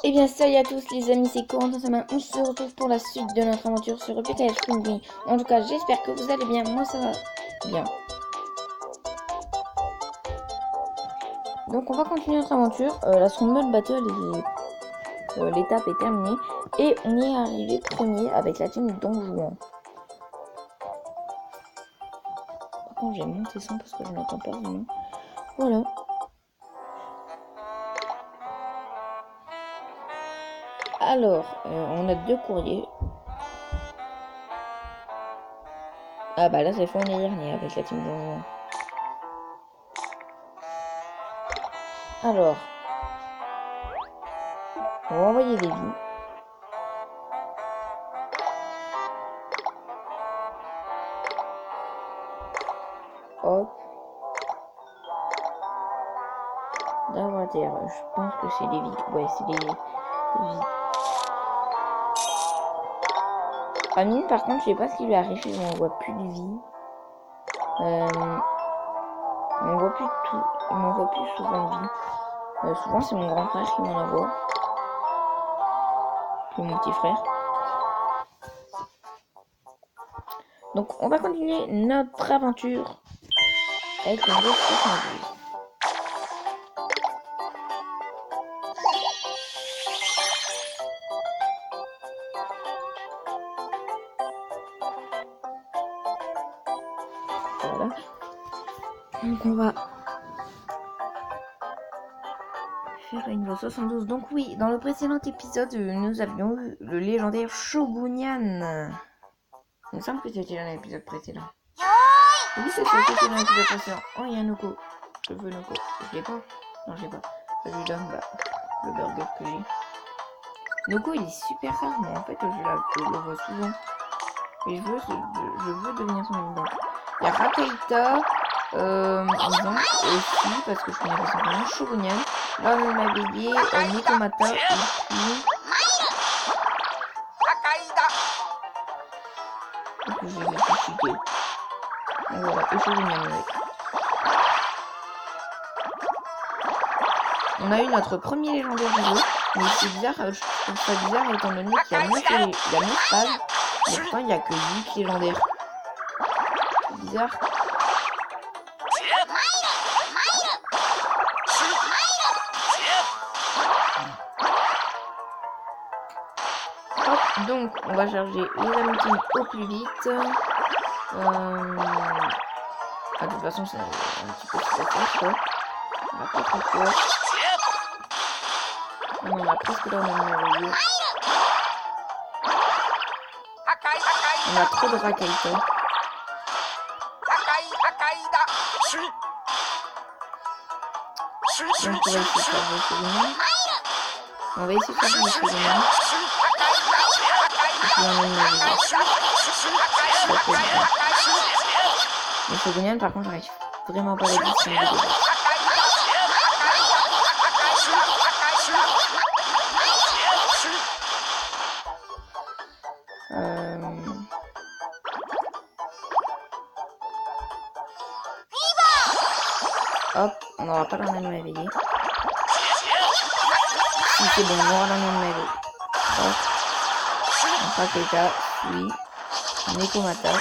Et bien salut à tous les amis, c'est Corentin Samin. On se retrouve pour la suite de notre aventure sur Upheated Spring Green. En tout cas, j'espère que vous allez bien. Moi, ça va bien. Donc, on va continuer notre aventure. La son mode battle, l'étape est terminée. Et on est arrivé premier avec la team Don Juan. Par contre, j'ai monté son parce que je n'entends pas vraiment. Voilà. Alors, on a 2 courriers. Ah bah là, c'est fait, on est dernier avec la team Don Juan. Alors, on va envoyer des vies. Hop. D'inventaire, je pense que c'est les vies. Ouais, c'est les vies. Amine, par contre, je sais pas ce qui lui arrive, il m'envoie plus de vie. Il m'envoie plus tout. Il m'envoie plus souvent de vie. Souvent, c'est mon grand frère qui m'en envoie. Puis mon petit frère. Donc, on va continuer notre aventure avec une grosse 72. Voilà. Donc, on va faire une voie 72. Donc, oui, dans le précédent épisode, nous avions eu le légendaire Shogunyan. Il me semble que c'était dans l'épisode précédent. Oui, c'est ça, c'était dans l'épisode précédent. Oh, il y a Noko. Je veux Noko. Je l'ai pas. Non, je l'ai pas. Je lui donne le burger que j'ai. Noko, il est super rare, mais en fait, je le vois souvent. Et je veux devenir son ami. Il y a Rakaita, disons, aussi, parce que je connais pas son nom, Shogunyan. Là, on m'a veillé, Nikomata, et puis je vais chuter. Voilà, et Shogunyan, ouais. On a eu notre premier légendaire du jeu, mais c'est bizarre, je trouve ça bizarre étant donné qu'il y a 9 pages, mais pourtant il n'y a que 8 légendaires. C'est bizarre. Hop, donc on va charger les amitines au plus vite. De toute façon c'est un petit peu ce que ça fait, quoi. On va pas trop fort. On a presque dans le merveilleux. On a trop de Rakaita. Donc on va essayer de faire des Shogunyan. On va essayer de faire des Shogunyan. Et puis on a une merveilleux. Les Shogunyan par contre j'arrive vraiment pas à les distinguer. Hop, on n'aura pas la même réveillée. Si c'est bon, on aura la même réveillée. Hop. Rakaita, oui. Nikomata.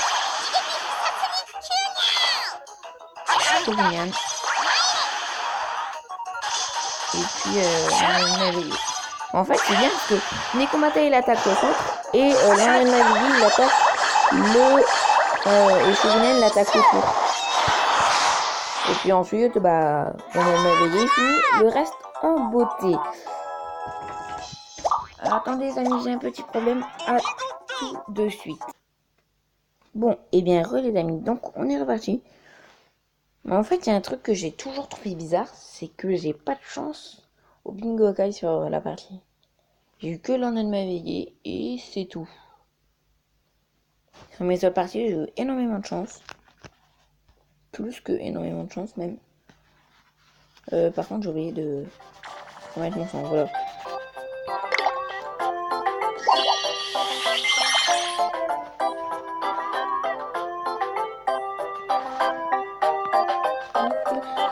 Shogunyan. Et puis, on a une réveillée. En fait, c'est bien parce que Nikomata il attaque le centre et l'un réveillée il attaque et Shogunyan l'attaque autour. Et puis ensuite, on a réveillé fini, le reste en beauté. Alors, attendez les amis, j'ai un petit problème. À tout de suite. Bon, et bien les amis, donc on est reparti. Mais en fait, il y a un truc que j'ai toujours trouvé bizarre, c'est que j'ai pas de chance au bingo Kai sur la partie. J'ai eu que l'un de ma veillée et c'est tout. Sur mes autres parties, j'ai eu énormément de chance. Plus que énormément de chance même. Par contre j'ai oublié de remettre mon son, voilà.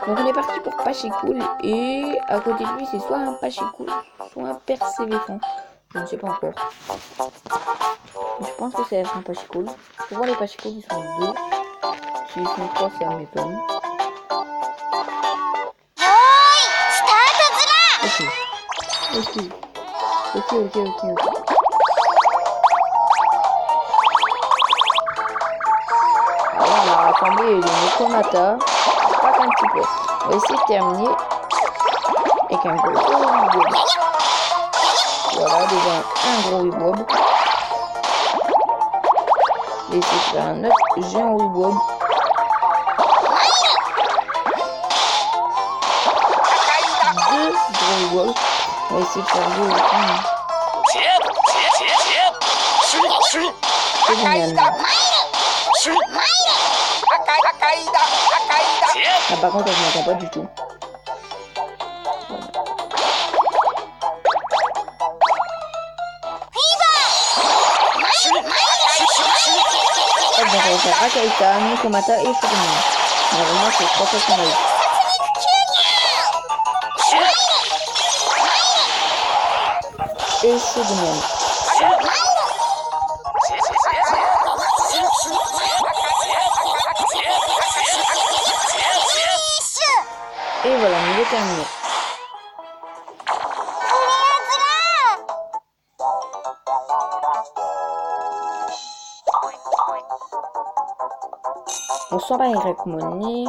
Donc on est parti pour Pachikoul. Et à côté de lui, c'est soit un Pachikoul, soit un Persévéfant. Je ne sais pas encore. Je pense que c'est un Pachikoul. Souvent les Pachikoul, ils sont deux. S'ils sont trois, ça m'étonne. Ok. Alors on a rassemblé les Mokomata. Pas qu'un petit peu. On va essayer de terminer avec un gros Wibob. Voilà, déjà un gros Wibob. Et c'est un autre géant Wibob. Deux gros Wibob. On va essayer de faire deux autres. C'est génial. Ah, par contre, je m'entends pas du tout. Donc on va faire Akaïta, Mokomata et Shogunan. Normalement c'est 3 fois qu'on a eu. Et Shogunan. Et voilà, niveau terminé. On s'en va avec monnaie,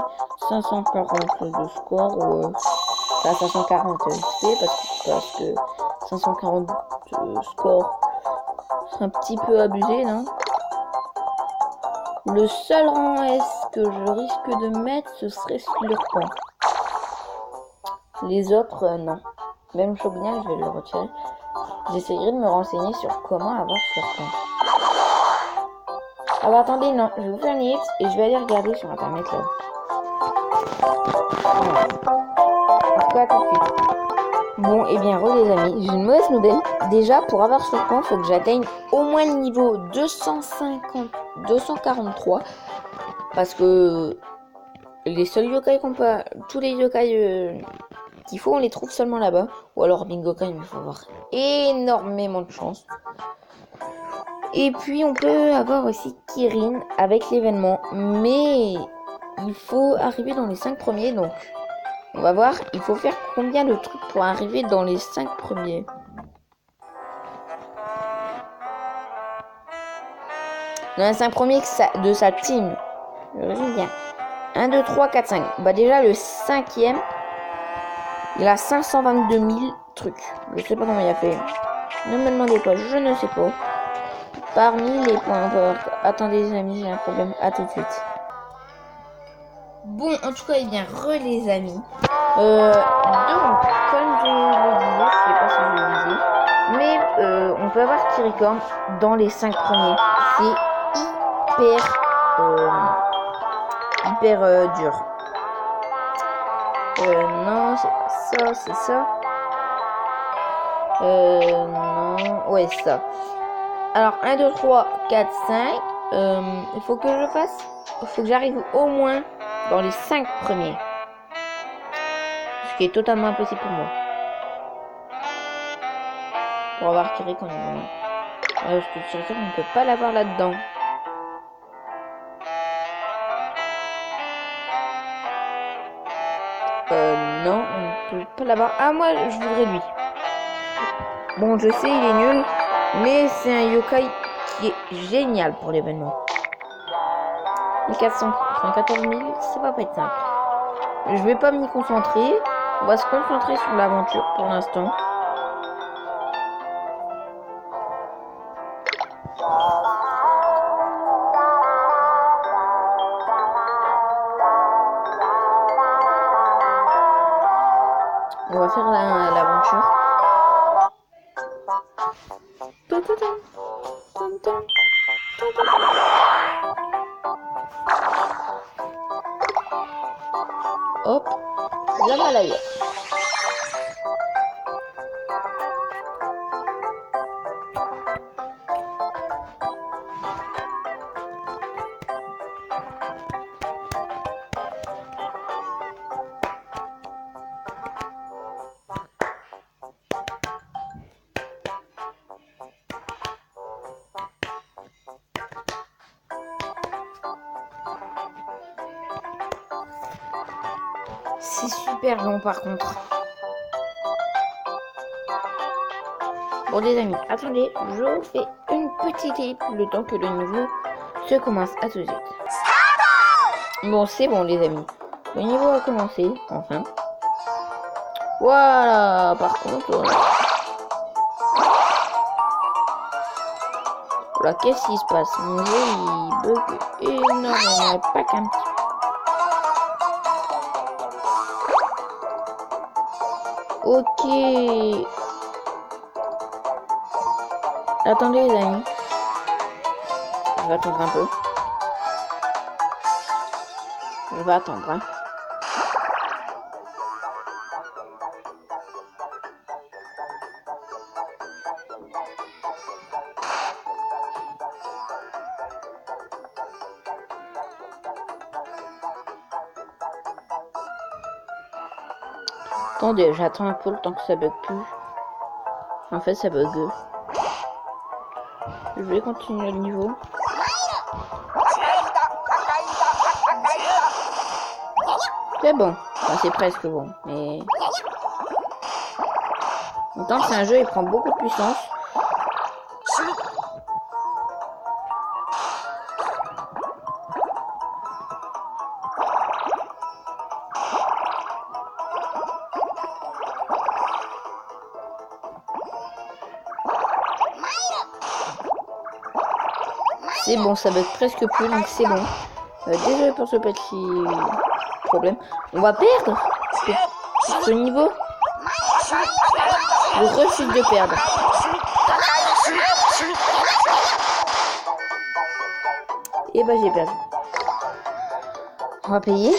540 de score, enfin 540 XP parce que 540 score, c'est un petit peu abusé, non? Le seul rang S que je risque de mettre, ce serait Slurpant. Les autres, non. Même Shogunan, je vais le retirer. J'essayerai de me renseigner sur comment avoir Slurpant. Ah bah attendez, non, je vais vous faire une liste et je vais aller regarder sur internet là. Voilà. En tout cas, tout de suite. Bon, et bien, les amis, j'ai une mauvaise nouvelle. Déjà, pour avoir Slurpant, il faut que j'atteigne au moins le niveau 243. Parce que les seuls yokai qu'on peut. Tous les yokai qu'il faut, on les trouve seulement là-bas. Ou alors Bingokai, mais il faut avoir énormément de chance. Et puis on peut avoir aussi Kirin avec l'événement, mais il faut arriver dans les 5 premiers, donc on va voir, il faut faire combien de trucs pour arriver dans les 5 premiers. Dans les 5 premiers de sa team, je résume bien. 1, 2, 3, 4, 5. Bah déjà le 5e, il a 522 000 trucs. Je sais pas comment il a fait. Ne me demandez pas, je ne sais pas. Parmi les points forts. Attendez les amis, j'ai un problème. À tout de suite. Bon, en tout cas, bien, les amis. Donc, comme je le disais, je sais pas si je le disais, mais on peut avoir Kirikorn dans les 5 premiers. C'est hyper dur. Non, c'est pas ça, c'est ça. Non, ouais, ça. Alors, 1, 2, 3, 4, 5. Il faut que je fasse. Il faut que j'arrive au moins dans les 5 premiers. Ce qui est totalement impossible pour moi. Pour avoir Kirikorn, vraiment. Parce que Kirikorn, on ne peut pas l'avoir là-dedans. Non, on ne peut pas l'avoir. Ah, moi, je voudrais lui. Bon, je sais, il est nul. Mais c'est un yokai qui est génial pour l'événement. 14 000, ça va pas être simple. Je vais pas m'y concentrer. On va se concentrer sur l'aventure pour l'instant. On va faire l'aventure. Hop, l'Himalaya. C'est super long par contre. Bon les amis, attendez, je vous fais une petite clip le temps que le niveau se commence. À tout de suite. Bon c'est bon les amis, le niveau a commencé, enfin. Voilà, par contre... Voilà, qu'est-ce qui se passe? Mon jeu il bug énormément, pas qu'un petit. Ok. Attendez les amis. Je vais attendre un peu. Je vais attendre. Hein. Attendez, j'attends un peu le temps que ça bug plus. En fait, ça bug. Je vais continuer le niveau. C'est bon. Enfin, c'est presque bon. Mais... en même temps, c'est un jeu, il prend beaucoup de puissance. C'est bon, ça bug presque plus, donc c'est bon. Désolé pour ce petit problème. On va perdre ce niveau. Je refuse de perdre. Et bah j'ai perdu. On va payer.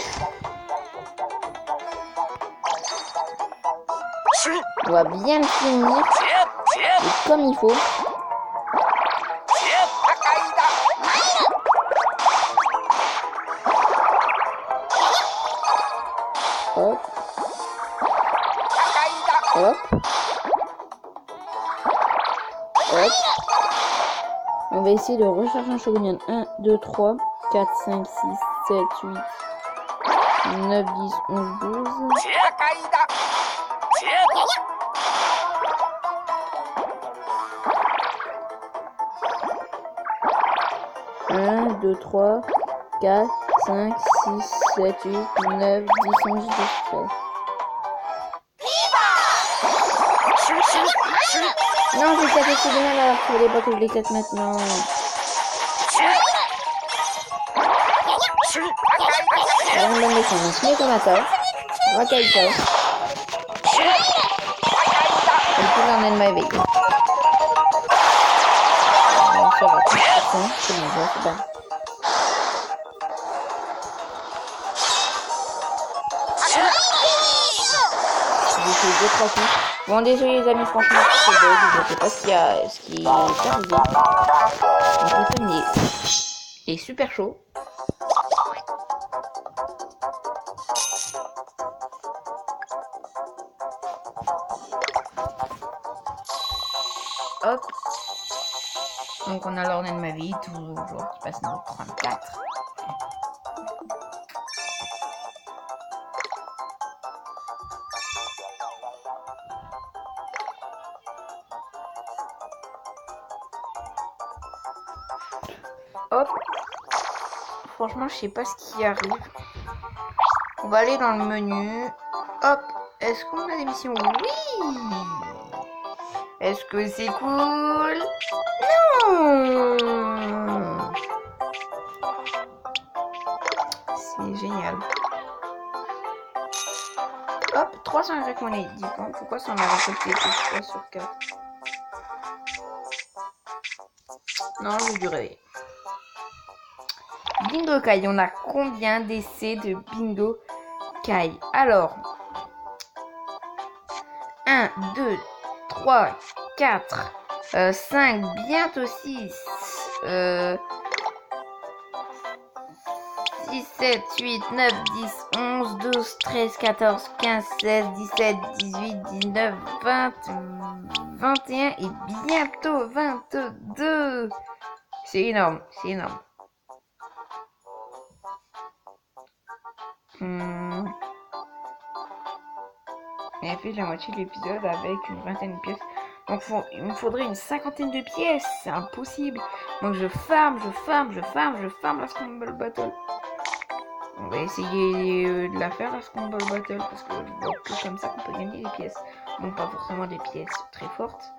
On va bien le finir. Et comme il faut. Hop. Hop. Hop. On va essayer de recharger un Shogunyan. 1, 2, 3, 4, 5, 6, 7, 8, 9, 10, 11, 12. 1, 2, 3, 4, 5, 6, 7, 8, 9, 10, 11, 12, 13. Non, j'ai tapé ce bien alors qu'il fallait pas que je les tête maintenant. Alors on va mettre un Sneak Omata, Rakaita. Et puis là on a de ma éveil. Bon, ça va, c'est bon, c'est bon. J'ai fait 2-3 coups. Bon, désolé les amis, franchement, c'est bug, je sais pas ce qui est arrivé. Mon téléphone est super chaud. Hop. Donc on a l'ordre de ma vie, toujours qui passe niveau 34. Hop. Franchement, je sais pas ce qui arrive. On va aller dans le menu. Hop. Est-ce qu'on a des missions? Oui. Est-ce que c'est cool? Non. C'est génial. Hop. 300 avec mon monnaie. Dis donc, pourquoi ça en a récolté 3 sur 4? Non, j'ai dû rêver. Bingo Kai, on a combien d'essais de Bingo Kai? Alors, 1, 2, 3, 4, 5, bientôt 6, 6, 7, 8, 9, 10, 11, 12, 13, 14, 15, 16, 17, 18, 19, 20, 21 et bientôt 22. C'est énorme, c'est énorme. Et elle fait la moitié de l'épisode avec une vingtaine de pièces. Donc il me faudrait une cinquantaine de pièces. C'est impossible. Donc je farm la Scramble Battle. On va essayer de la faire la Scramble Battle parce que je vois que comme ça qu'on peut gagner des pièces. Bon, pas forcément des pièces très fortes.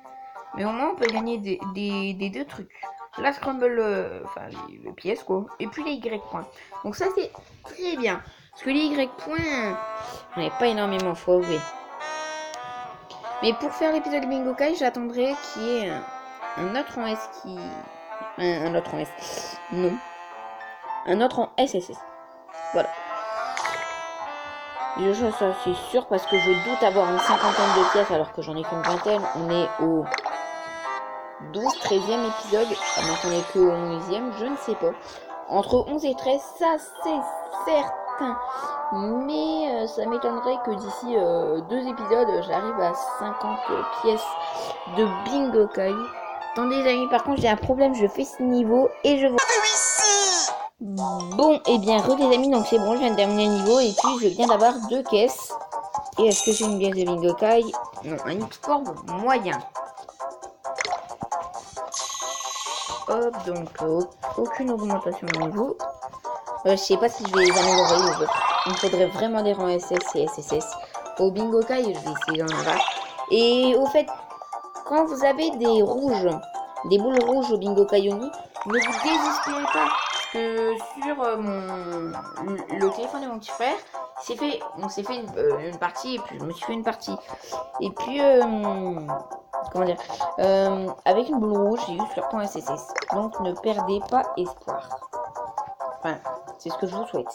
Mais au moins on peut gagner des deux trucs. La Scramble, enfin les pièces quoi. Et puis les Y points. Donc ça c'est très bien. Parce que les Y points, j'en ai pas énormément, faut avouer. Mais pour faire l'épisode de Bingo Kai, j'attendrai qu'il y ait un autre en S qui... Un autre en S. Non. Un autre en SSS. Voilà. Déjà, ça c'est sûr parce que je doute avoir une cinquantaine de pièces alors que j'en ai qu'une vingtaine. On est au 13e épisode. À moins qu'on est que au 11e, je ne sais pas. Entre 11 et 13, ça c'est certain. Mais ça m'étonnerait que d'ici 2 épisodes, j'arrive à 50 pièces de Bingo Kai. Attendez les amis, par contre j'ai un problème, je fais ce niveau et je vous... Bon, et bien re les amis, donc c'est bon, je viens de terminer le niveau et puis je viens d'avoir 2 caisses. Et est-ce que j'ai une pièce de Bingo Kai? Non, un X-Corp moyen. Hop, donc aucune augmentation de niveau. Je sais pas si je vais les améliorer les autres. Il me faudrait vraiment des rangs SS et SSS. Au Bingo Kai, je vais essayer d'en avoir. Et au fait, quand vous avez des rouges, des boules rouges au Bingo Kai Oni, ne vous désespérez pas. Que sur le téléphone de mon petit frère, on s'est fait une partie et puis je me suis fait une partie. Et puis, comment dire, avec une boule rouge, j'ai eu sur point SSS. Donc ne perdez pas espoir. Enfin, c'est ce que je vous souhaite.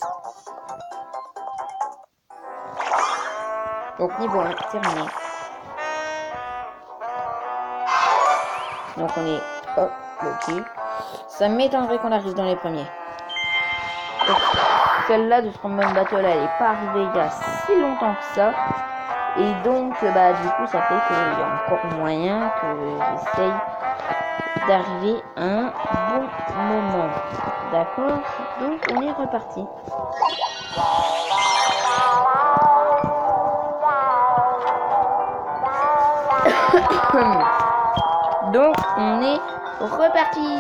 Donc niveau 1, terminé. Donc on est hop, ok. Ça m'étonnerait qu'on arrive dans les premiers. Celle-là de Scramble Battle, elle est pas arrivée il y a si longtemps que ça. Et donc, bah du coup, ça fait qu'il y a encore moyen que j'essaye d'arriver à un bon moment. D'accord? Donc, on est reparti. Donc, on est reparti.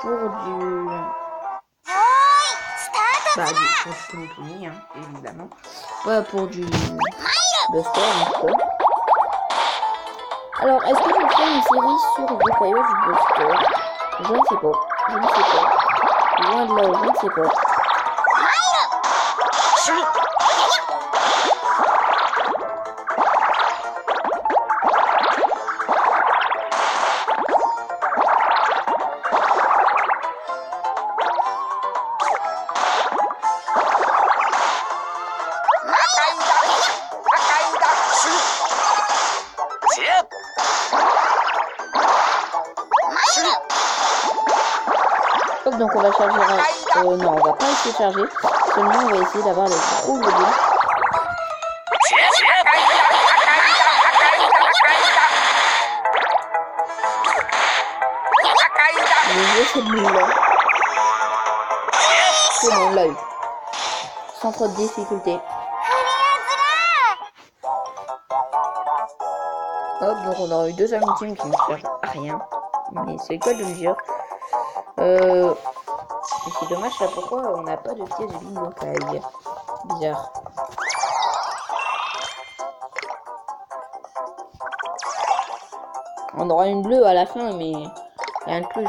Pour du... Bah, pour du Tony, hein, évidemment. Ouais, pour du Buster, un peu. Alors, est-ce que je fais une série sur le voyage du Buster? Je ne sais pas. Je ne sais pas. Loin de là, je ne sais pas. Donc on va charger, non on va pas essayer de charger, seulement on va essayer d'avoir le gros volume. Le jeu c'est de là. C'est bon, on l'a eu. Sans trop de difficulté. Hop, donc on aura eu 2 amitiés qui ne servent à rien. Mais c'est quoi de le dire. C'est dommage là, pourquoi on n'a pas de pièce de Bingo Kai. Bizarre. On aura une bleue à la fin, mais rien de plus.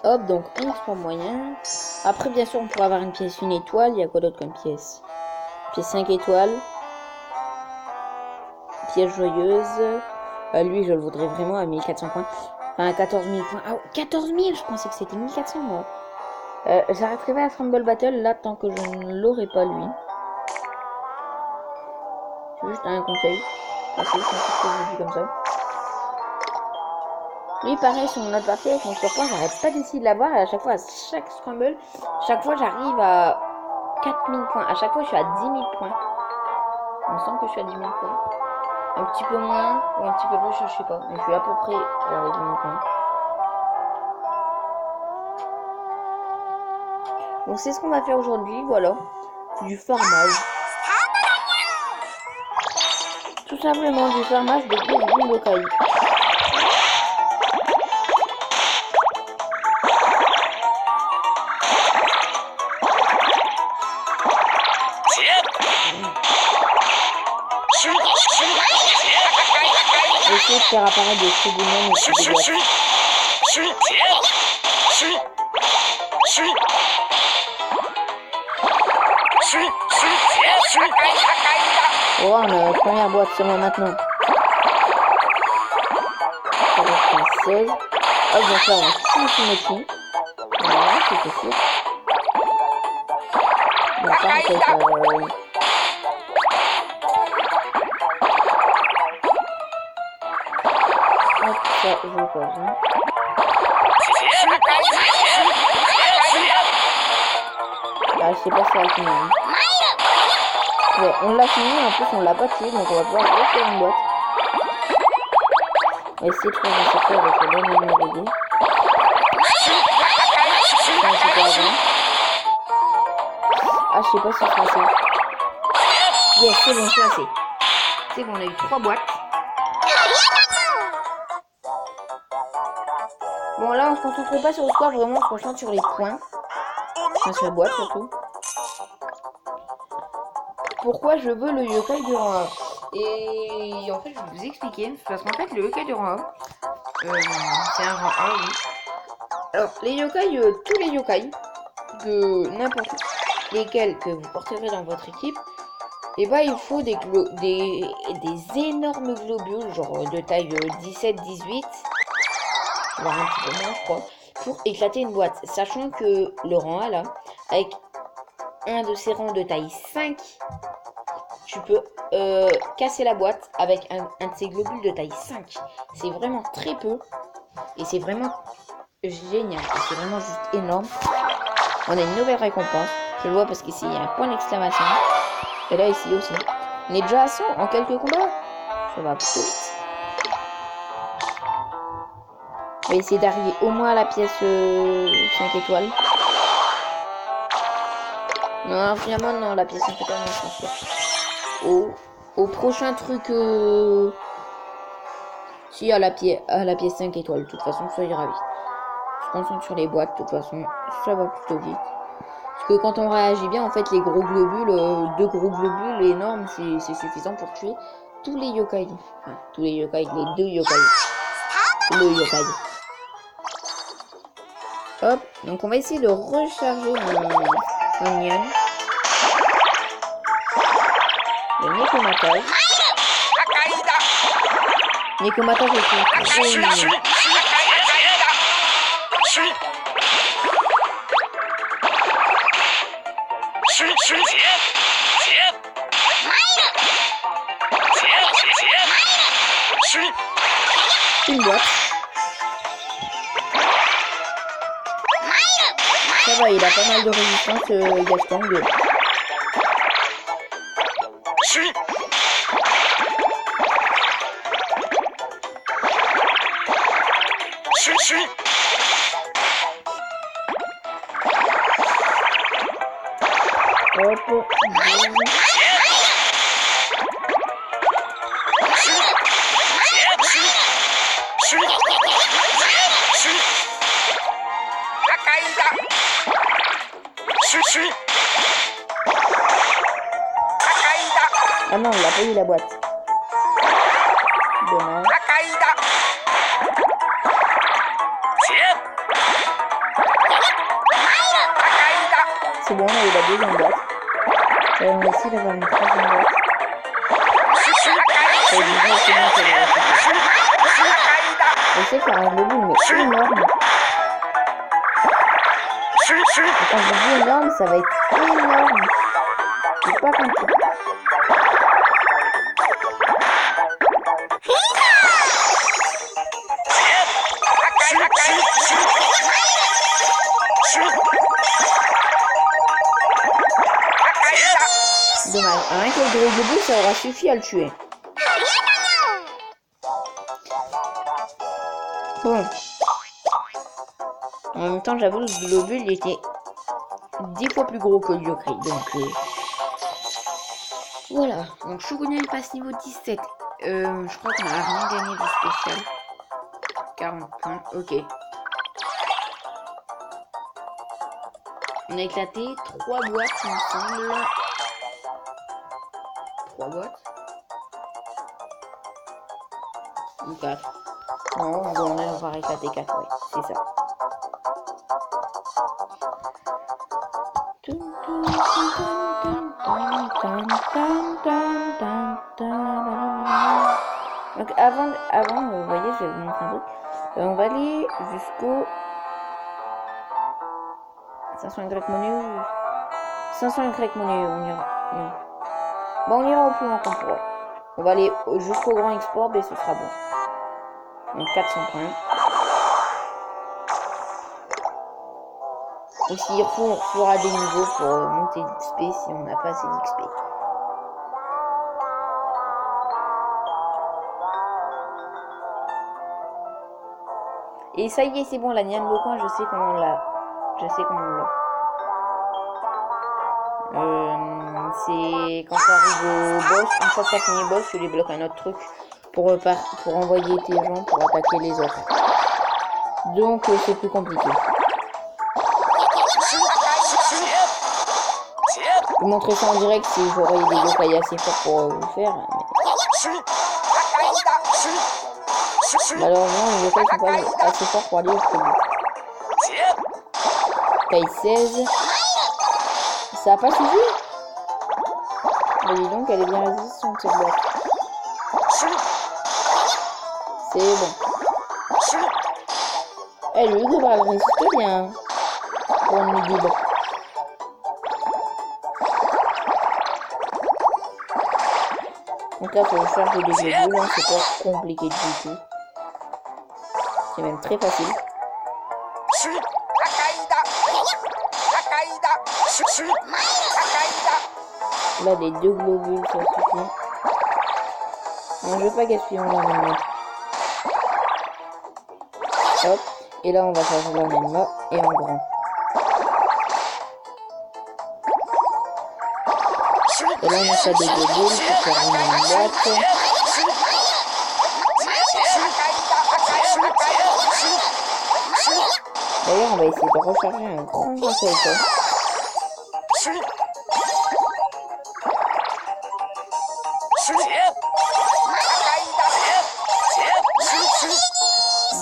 Hop, donc un exploit moyen. Après, bien sûr, on pourra avoir une pièce 1 étoile. Il y a quoi d'autre comme pièce? Pièce 5 étoiles. Pièce joyeuse. Lui, je le voudrais vraiment à 1400 points. Enfin, 14 000 points. Ah, 14 000, je pensais que c'était 1400, moi. J'arrêterai pas à Scramble Battle là tant que je ne l'aurai pas lui. C'est juste un conseil. Enfin, c'est juste un truc que je vous dis comme ça. Lui, pareil, sur notre partie avec mon surpoint, j'arrête pas d'essayer de l'avoir. Et à chaque fois, à chaque Scramble, chaque fois j'arrive à 4000 points. À chaque fois, je suis à 10 000 points. Il me semble que je suis à 10 000 points. Un petit peu moins ou un petit peu plus, je sais pas. Mais je suis à peu près à les 10 000 points. Donc c'est ce qu'on va faire aujourd'hui, voilà. Du farmage. Tout simplement du farmage de gros yokai. Essayer de faire apparaître des Shogunyan et des boîtes. Oh, on a la première boîte seulement maintenant. Ça va faire 16. Hop, donc là on a Symétrie. Voilà, c'est possible. D'accord, peut-être... Hop, ça, je veux pas ça. Ah, je sais pas si ça va finir. Ouais, on l'a fini, en plus on l'a pas tué, donc on va pouvoir refaire une boîte. On va essayer de faire un secteur avec le bon numéro de dés. Ah, je sais pas si c'est assez. Yes, c'est bon, c'est assez. C'est bon, on a eu 3 boîtes. Bon, là, on se concentre pas sur le score, vraiment, on se concentre sur les points. Enfin, sur la boîte, surtout. Pourquoi je veux le yokai du rang 1. Et en fait, je vais vous expliquer. Parce qu'en fait, le yokai du rang 1, c'est un rang 1, oui. Alors, les yokai, tous les yokai, de n'importe lesquels que vous porterez dans votre équipe, et bah, il faut des énormes globules, genre de taille 17-18, voire un petit peu moins, je crois, pour éclater une boîte. Sachant que le rang 1, là, avec un de ces rangs de taille 5, tu peux casser la boîte avec un de ces globules de taille 5. C'est vraiment très peu. Et c'est vraiment génial. C'est vraiment juste énorme. On a une nouvelle récompense. Je le vois parce qu'ici, il y a un point d'exclamation. Et là, ici aussi. On est déjà à 100 en quelques combats. Ça va plutôt vite. On va essayer d'arriver au moins à la pièce 5 étoiles. Non, finalement, non, la pièce 5 étoiles, non, je pense pas. Au prochain truc, si à la pièce 5 étoiles, de toute façon, ça ira vite. Je se concentre sur les boîtes, de toute façon, ça va plutôt vite. Parce que quand on réagit bien, en fait, les gros globules, 2 gros globules énormes, c'est suffisant pour tuer tous les yokai. Enfin, tous les yokai, les 2 yokai. Le yokai. Hop, donc on va essayer de recharger un Nyan. Le Nekomatage. Nekomatage est trop mignon. Une boîte. Ça va, il a pas mal de résistance, Gaston. Hop. Ah non, il a pas eu la boîte. Dommage. C'est bon, on a eu la deuxième boîte. Et on va essayer d'avoir une troisième boîte. On sait faire un globule, mais énorme. Et quand je dis énorme, ça va être énorme. C'est pas comme ça. Dommage. Rien que le gros début, ça aura suffi à le tuer. Bon. En même temps, j'avoue, le globule il était 10 fois plus gros que le Yokai. Donc, voilà. Donc, Shogunyan passe niveau 17. Je crois qu'on a rien gagné de spécial. 40 points. Ok. On a éclaté 3 boîtes, il me semble. 3 boîtes. Ou 4. Non, on va éclater 4, ouais. C'est ça. Donc avant, vous voyez, je vais vous montrer un truc. On va aller jusqu'au 500 Y monnaie ou 500 Y monnaie, on ira. Non. Bon, on ira au plus loin qu'on pourra. On va aller jusqu'au grand export et ce sera bon. Donc 400 points. Et s'il faut, on fera des niveaux pour monter d'XP si on n'a pas assez d'XP. Et ça y est, c'est bon, la Nian Bocoin, je sais comment on l'a. Je sais comment on l'a. C'est quand tu arrives au boss, une fois que tu as fini le boss, tu débloques un autre truc pour envoyer tes gens pour attaquer les autres. Donc c'est plus compliqué. Je vous montrer ça en direct si j'aurais des yokai assez forts pour vous faire. Mais... malheureusement, les yokai sont pas assez forts pour aller au plus vite. Taille 16. Ça a pas suffi. Mais dis donc, elle est bien résistante cette boîte. C'est bon. Elle lui devrait elle résiste bien. Pour une libre. Donc là, faut faire des globules, hein, c'est pas compliqué du tout. C'est même très facile. Là, les 2 globules, ça suffit. Non, je veux pas gaspiller mon anima. Hop. Et là, on va changer l'anima et en grand. Et là, on a fait des globules pour faire une boîte. D'ailleurs, on va essayer de recharger un grand rafale.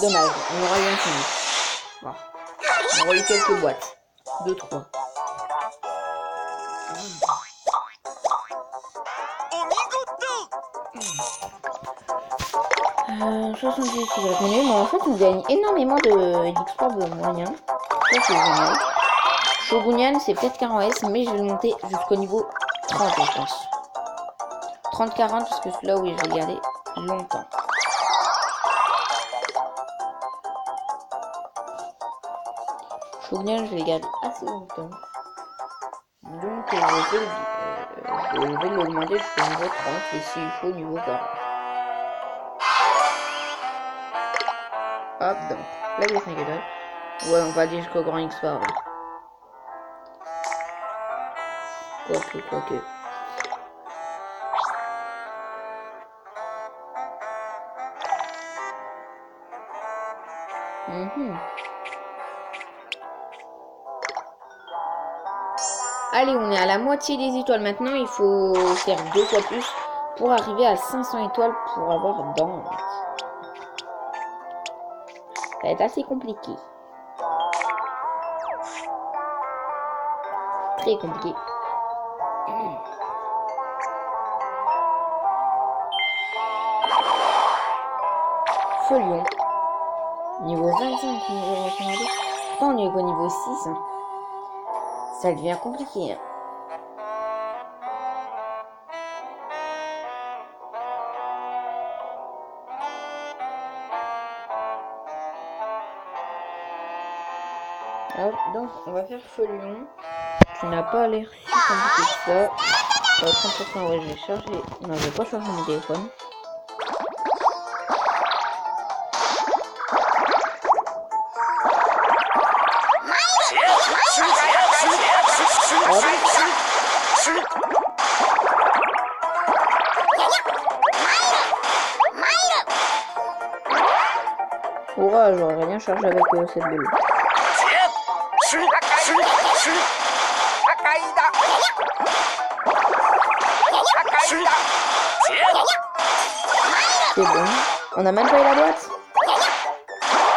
Dommage, on aura rien fini. Voilà. On aura eu quelques boîtes. 2, 3. 70 qui va mais en fait on gagne énormément d'exploits de moyens. Ça c'est génial. Shogunyan c'est peut-être 40 S mais je vais le monter jusqu'au niveau 30 je pense. 30-40 parce que celui-là oui je vais garder longtemps. Shogunyan je vais garder assez longtemps. Donc je vais l'augmenter jusqu'au niveau 30 et s'il faut au niveau 40. Hop, donc, là il y a 5 étoiles. Ouais, on va aller jusqu'au grand export. Quoique. Allez, on est à la moitié des étoiles maintenant. Il faut faire 2 fois plus pour arriver à 500 étoiles pour avoir Dante. Ça va être assez compliqué. Très compliqué. Folion. Niveau 25, on est au niveau 6. Hein. Ça devient compliqué. Hein. Hop, donc on va faire Folion. Tu n'as pas l'air si compliqué que ça. 30%, ouais, je vais charger. Non, je vais pas charger mon téléphone. Ouah, j'aurais rien chargé avec cette boule. C'est bon. On a même pas eu la boîte.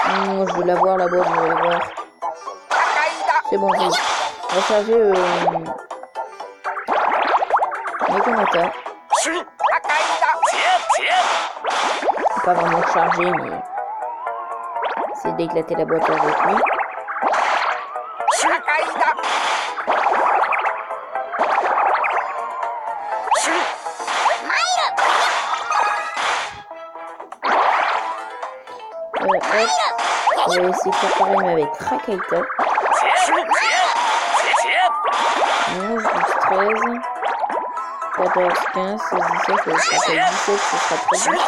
Je veux la voir, la boîte, je veux la voir. C'est bon, oui. On va charger mes commentaires. Pas vraiment chargé, mais c'est d'éclater la boîte avec lui. On va essayer de faire pareil mais avec Rakaita. 11, 12, 13, 14, 15, 16, 17, ça fait 17, ce sera très bien.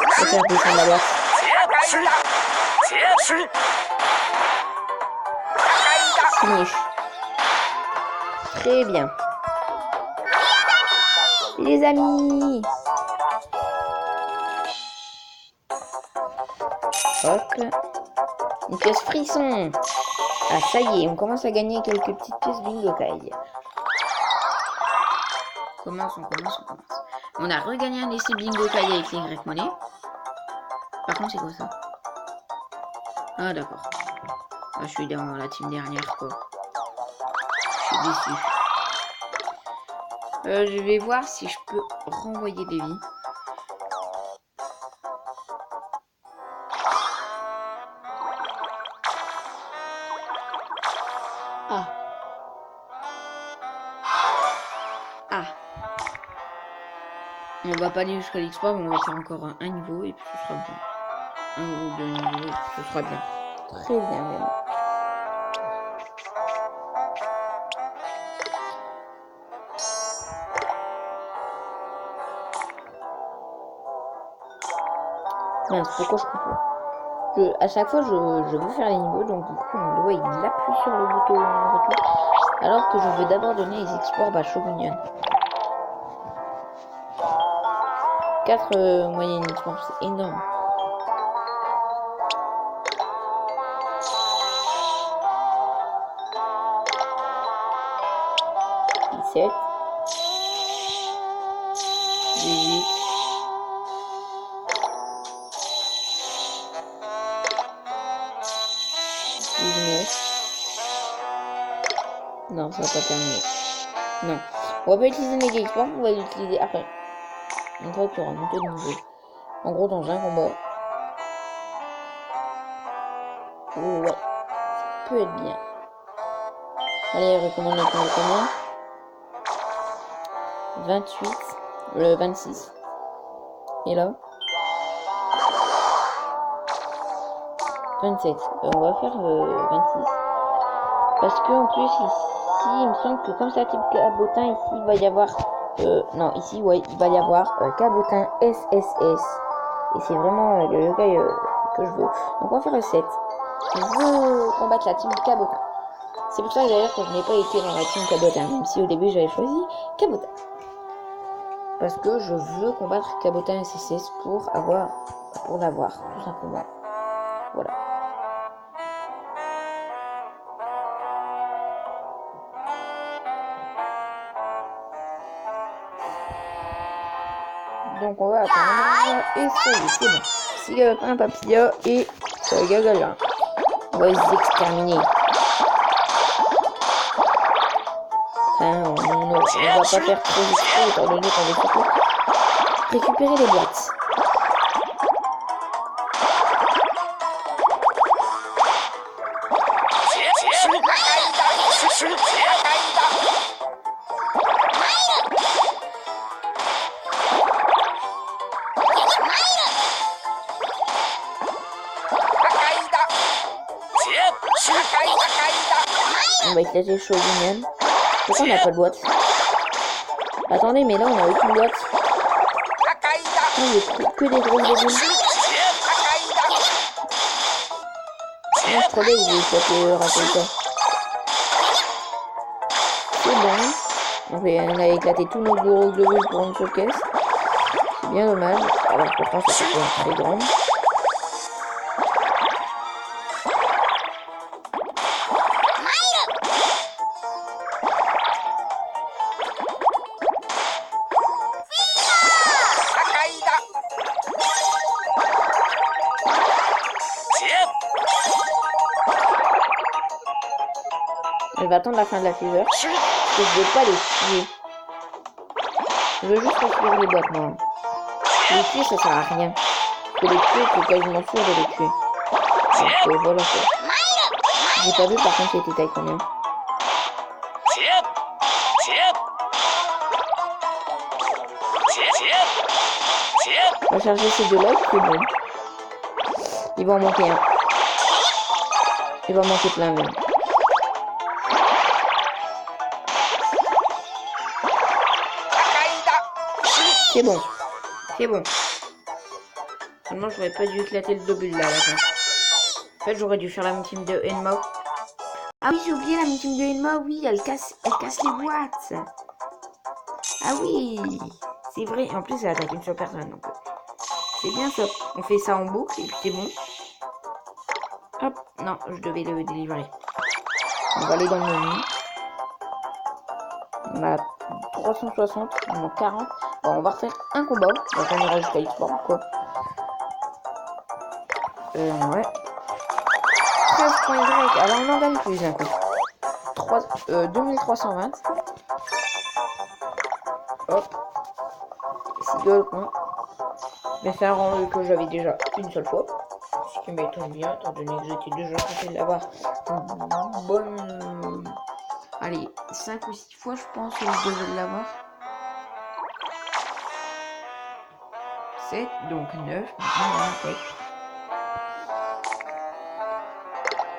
Je vais faire descendre la boîte. Finish. Très bien. Les amis. Hop. Une pièce frisson. Ah ça y est, on commence à gagner quelques petites pièces bingo kai. Commence. On a regagné un essai bingo kai avec les Y monnaie. Par contre c'est quoi ça? Ah d'accord. Ah, je suis dans la team dernière quoi. Je suis déçu. Je vais voir si je peux renvoyer des vies. Ah. On va pas aller jusqu'à l'exploit, mais on va faire encore un niveau et puis ce sera bien. Un ou deux niveaux, ce sera bien. Très bien même. Mince, pourquoi je comprends? À chaque fois, je veux faire les niveaux, donc du coup, mon doigt il appuie sur le bouton retour, alors que je veux d'abord donner les exploits à Shogunyan. 4 moyennes exploits, c'est énorme. Dix-sept. 18. 19. Non, ça va pas terminer. Non. On va pas utiliser Mega Exploit, on va l'utiliser après. Une fois que tu auras monté de niveau. En gros, dans un combat. Oh, ouais. Ça peut être bien. Allez, recommande le combien? 28. Le 26. Et là 27. On va faire 26. Parce que en plus ici, il me semble que comme ça type cabotin, ici il va y avoir non, ici ouais, il va y avoir cabotin SSS. Et c'est vraiment le gars que je veux. Donc on va faire 7. Je veux combattre la team cabotin. C'est pour ça d'ailleurs que je n'ai pas été dans la team cabotin, même si au début j'avais choisi cabotin. Parce que je veux combattre cabotin SSS pour l'avoir, tout simplement. Voilà. Donc on va attendre et c'est bon. Si Galopin, Papilla et Gagala. On va les exterminer. Enfin, on va pas faire trop d'extra étant donné qu'on va surtout récupérer les boîtes. On va éclater le Shogunyan. Pourquoi on n'a pas de boîte? Attendez, mais là on a aucune boîte. Oh, il y a que des gros débuts. Je trouvais que j'ai éclaté Rakolka. C'est bon. On a éclaté tous nos gros globules pour une seule caisse. C'est bien dommage. Alors pourtant ça peut être très grand. Elle va attendre la fin de la fever. Parce que je veux pas les tuer. Je veux juste récupérer les boîtes, moi. Les tuer, ça sert à rien. Parce que les tuer, c'est quasiment sûr de les tuer. Donc voilà quoi. J'ai pas vu par contre il était taille combien. On va charger ces deux-là, c'est bon. Il va en manquer un. Il va en manquer plein même. C'est bon. C'est bon. Seulement, j'aurais pas dû éclater le globule là à la fin. En fait, j'aurais dû faire la team de Enma. Ah oui, j'ai oublié la team de Enma. Oui, elle casse les boîtes. Ah oui, c'est vrai. En plus, elle attaque une seule personne. Donc, c'est bien ça. On fait ça en boucle et puis c'est bon. Hop. Non, je devais le délivrer. On va aller dans le menu. On a 360, on a 40. Bon, on va refaire un combat. Donc on ira jusqu'à X-Sport quoi. Ouais. 13 points Y. Alors on en gagne plus un peu. 2320. Hop. Seagull, mais c'est un rang que j'avais déjà une seule fois. Ce qui m'étonne bien, étant donné que j'étais déjà censé l'avoir une bonne. Allez, 5 ou 6 fois, je pense que je devais l'avoir. 7, donc 9.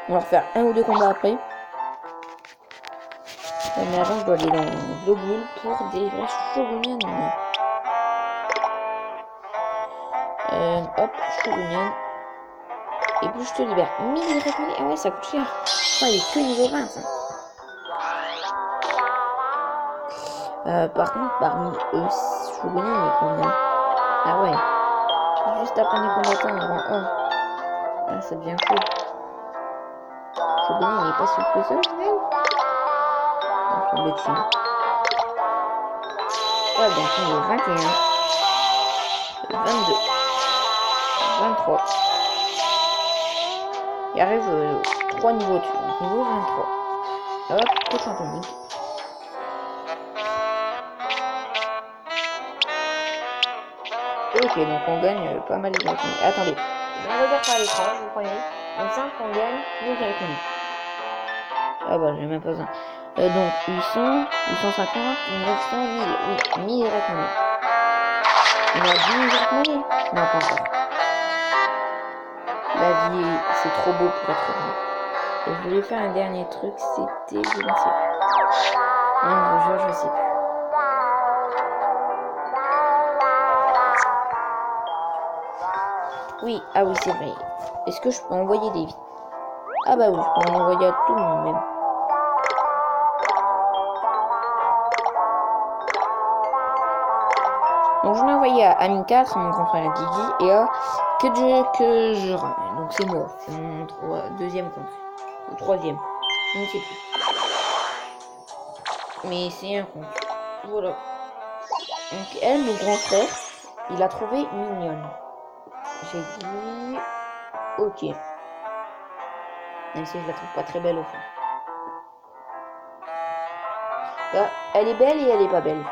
On va refaire un ou deux combats après. Mais avant, je dois aller dans le globule pour délivrer Shogunyan. Hop, Shogunyan. Et puis je te libère. 1000 récompensés. Ah ouais, ça coûte cher. Ah, il est que niveau 20 ça. Par contre, parmi eux, Shogunyan il est combien? Ah ouais. Juste après les combattants en rang 1. Ah, ça devient cool. Shogunyan il est pas si que ça au final. On tombe dessus. Ouais, donc il est 21. 22. 23. Il arrive 3 niveaux dessus. Donc niveau 23. Hop, prochain tonique. Ok, donc on gagne pas mal de points. Attendez, je regarde par l'écran, je vous promets. Donc 5 on gagne, plus de ah bah j'ai même pas besoin. Donc 800, 850, 900, 1000. Oui, 1000 récompensés. On a 10 000 récompensés? Non, pas encore. La vie, c'est trop beau pour être vrai. Et je voulais faire un dernier truc, c'était, je ne sais plus. Non, je vous jure, je sais plus. Oui, ah oui, c'est vrai. Est-ce que je peux envoyer des vies? Ah bah oui, je peux en envoyer à tout le monde même. Donc j'en ai envoyé à Ami 4, mon grand frère Guigui, et à que je ramène. Donc c'est moi, c'est mon deuxième compte. Ou troisième, je ne sais plus. Mais c'est un compte. Voilà. Donc elle, mon grand frère, il a trouvé mignonne. J'ai dit ok. Même si je la trouve pas très belle au fond. Bah, elle est belle et elle est pas belle.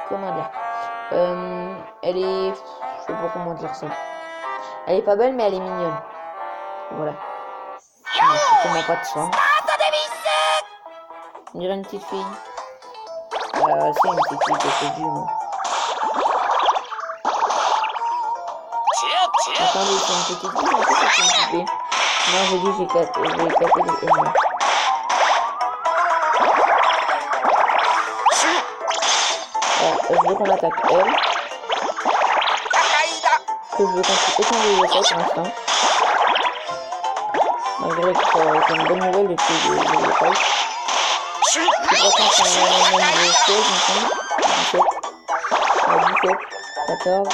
Comment dire? Elle est... Je sais pas comment dire ça. Elle est pas belle mais elle est mignonne. Voilà. C'est vraiment pas de sens. On dirait une petite fille. C'est une petite fille que c'est du moi. Attendez, c'est une petite fille, mais c'est une petite fille. Non, j'ai dit j'ai capté les ennemis. Voilà, je veux qu'on attaque elle. Que je veux qu'on fasse aucun des effets pour l'instant. Malgré que c'est une bonne nouvelle depuis les fights. Je crois qu'on a même de 16, il me semble. 17, 14.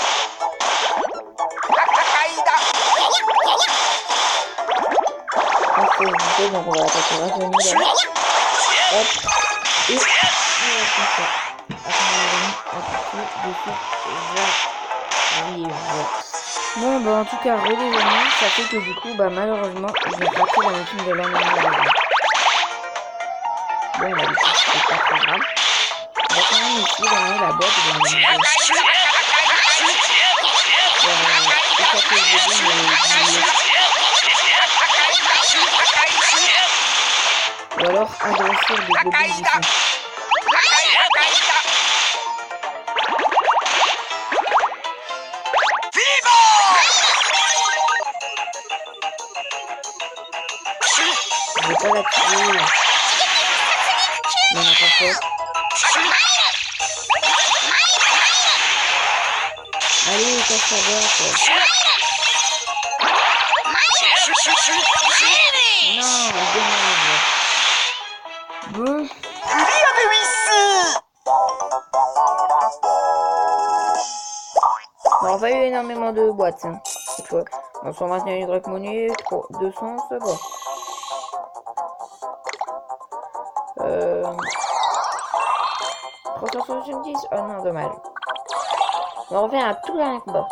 Donc on va attaquer rapidement là. Hop. Et on va faire ça. Bon bah en tout cas les amis, ça fait que du coup bah malheureusement j'ai raté la moitié de l'année. Bon bah du coup c'est pas très grave. On va quand même essayer d'amener la boîte de ou alors adresser des globes ici. Je vais pas la tuer. Il y en a pas fait. Allez, casse ta boîte. Non, dommage. Bon. On n'a pas eu énormément de boîtes, hein, cette fois. On 121 Y monnaie, 200, ça va. 370, oh non, dommage. On revient à tout dernier combat.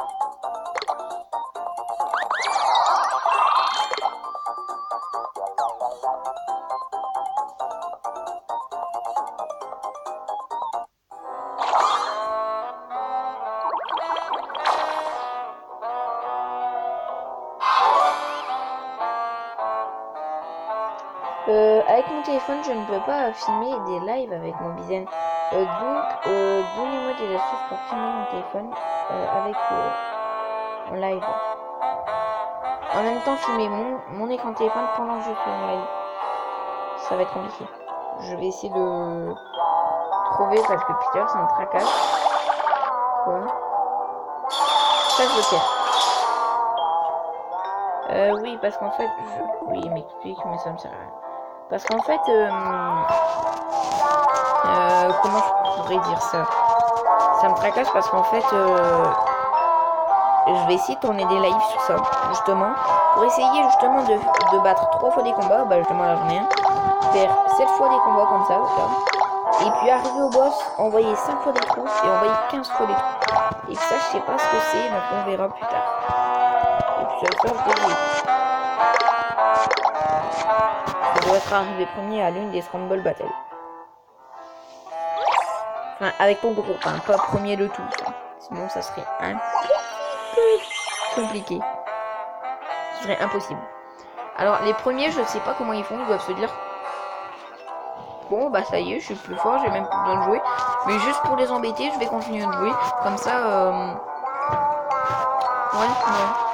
Avec mon téléphone, je ne peux pas filmer des lives avec mon Bizen. Donc, donnez-moi des astuces pour filmer mon téléphone avec en live. En même temps, filmer mon écran de téléphone pendant que je fais mon live. Ça va être compliqué. Je vais essayer de trouver parce que Peter, ça me tracasse. Quoi? Ça, je le perds. Oui, parce qu'en fait, oui, il m'explique, mais ça me sert à rien. Parce qu'en fait, comment je pourrais dire ça? Ça me tracasse parce qu'en fait, je vais essayer de tourner des lives sur ça, justement, pour essayer justement de battre 3 fois des combats, bah justement là j'en ai un, faire 7 fois des combats comme ça, là. Et puis arriver au boss, envoyer 5 fois des trous et envoyer 15 fois des trous. Et ça, je sais pas ce que c'est, donc on verra plus tard. Et puis ça, je vais je dois être arrivé premier à l'une des Scramble Battle. Enfin, avec ton groupe, hein, pas premier de tout. Sinon, ça serait un peu compliqué. Ce serait impossible. Alors, les premiers, je ne sais pas comment ils font. Ils doivent se dire... Bon, bah ça y est, je suis plus fort, j'ai même plus besoin de jouer. Mais juste pour les embêter, je vais continuer de jouer. Comme ça, ouais,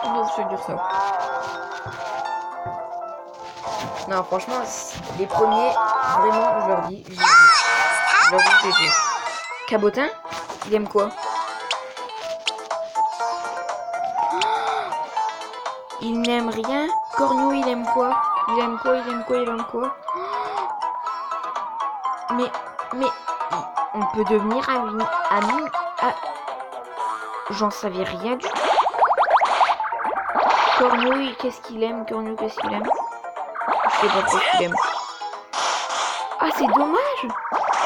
ils doivent se dire ça. Non, franchement, les premiers, vraiment, je leur dis, GG. Cabotin, il aime quoi? Il n'aime rien. Corneau, il aime quoi? Il aime quoi? Mais, on peut devenir amis. J'en savais rien du tout. Corneau, qu'est-ce qu'il aime? Je sais pas trop ce qu'il aime. Ah, c'est dommage!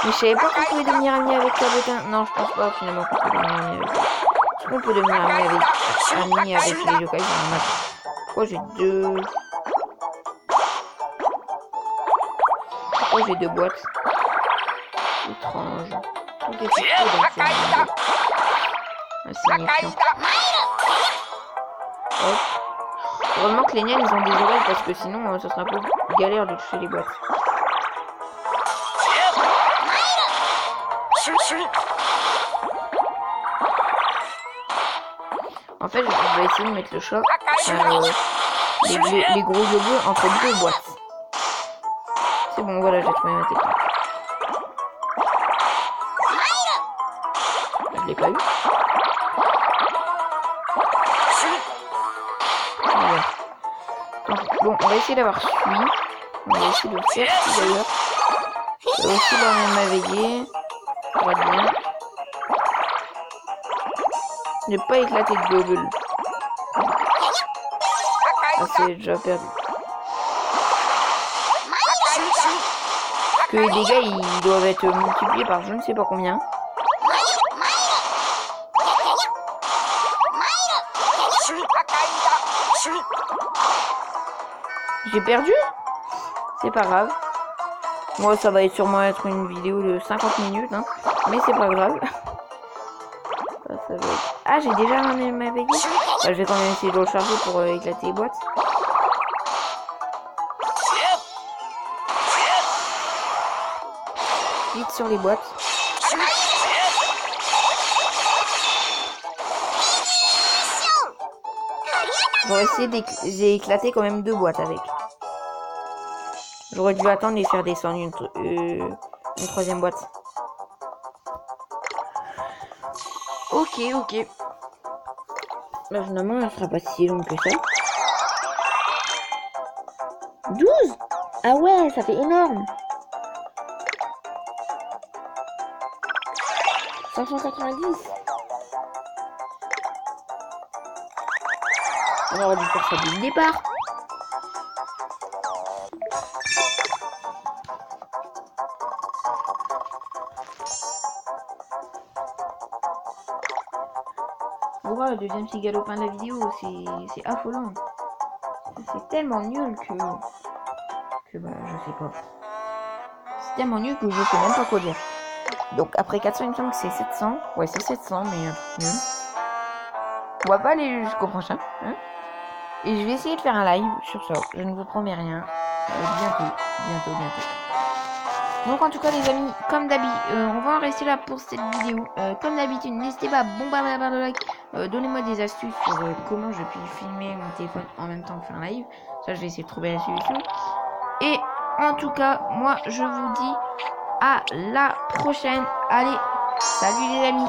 Mais je savais pas qu'on pouvait devenir ami avec Cabotin. Non, je pense pas finalement qu'on peut devenir ami avec. Est-ce qu'on peut devenir ami avec les yokai? Pourquoi j'ai deux... Pourquoi j'ai deux boîtes? Étrange. Tout est fixé donc c'est insignifiant. Hop. Heureusement que les niens ils ont des oreilles parce que sinon ça serait un peu galère de toucher les boîtes. En fait, je vais essayer de mettre le chat les gros yeux entre deux boîtes. C'est bon, voilà, j'ai trouvé ma technique. Je l'ai pas eu. Voilà. Donc, bon, on va essayer d'avoir celui. On va essayer de le faire d'ailleurs. Je vais aussi leur m'aveiller. Ça va bien. Je n'ai pas éclaté de gueule. Ah, c'est déjà perdu. Parce que les dégâts, ils doivent être multipliés par je ne sais pas combien. J'ai perdu? C'est pas grave. Moi, ça va sûrement être une vidéo de 50 minutes, hein. Mais c'est pas grave. Ça va être... Ah, j'ai déjà ramené ma veille. Bah, je vais quand même essayer de le charger pour éclater les boîtes. Vite sur les boîtes. J'aurais essayé d'éclater quand même 2 boîtes avec. J'aurais dû attendre et faire descendre une 3e boîte. Ok. Bah, finalement, elle sera pas si longue que ça. 12? Ah ouais, ça fait énorme. 590. On aurait dû faire ça dès le départ. Ouais, le deuxième petit galopin de la vidéo, c'est affolant. C'est tellement nul que bah je sais pas. C'est tellement nul que je sais même pas quoi dire. Donc après 400, il me semble que c'est 700. Ouais, c'est 700, mais nul. On va pas aller jusqu'au prochain. Hein, et je vais essayer de faire un live sur ça. Je ne vous promets rien. Bientôt. Donc en tout cas les amis, comme d'habitude, on va en rester là pour cette vidéo. Comme d'habitude, n'hésitez pas à bombarder la barre de like. Donnez-moi des astuces sur comment je puis filmer mon téléphone en même temps que faire un live. Ça, je vais essayer de trouver la solution. Et en tout cas, moi je vous dis à la prochaine. Allez, salut les amis.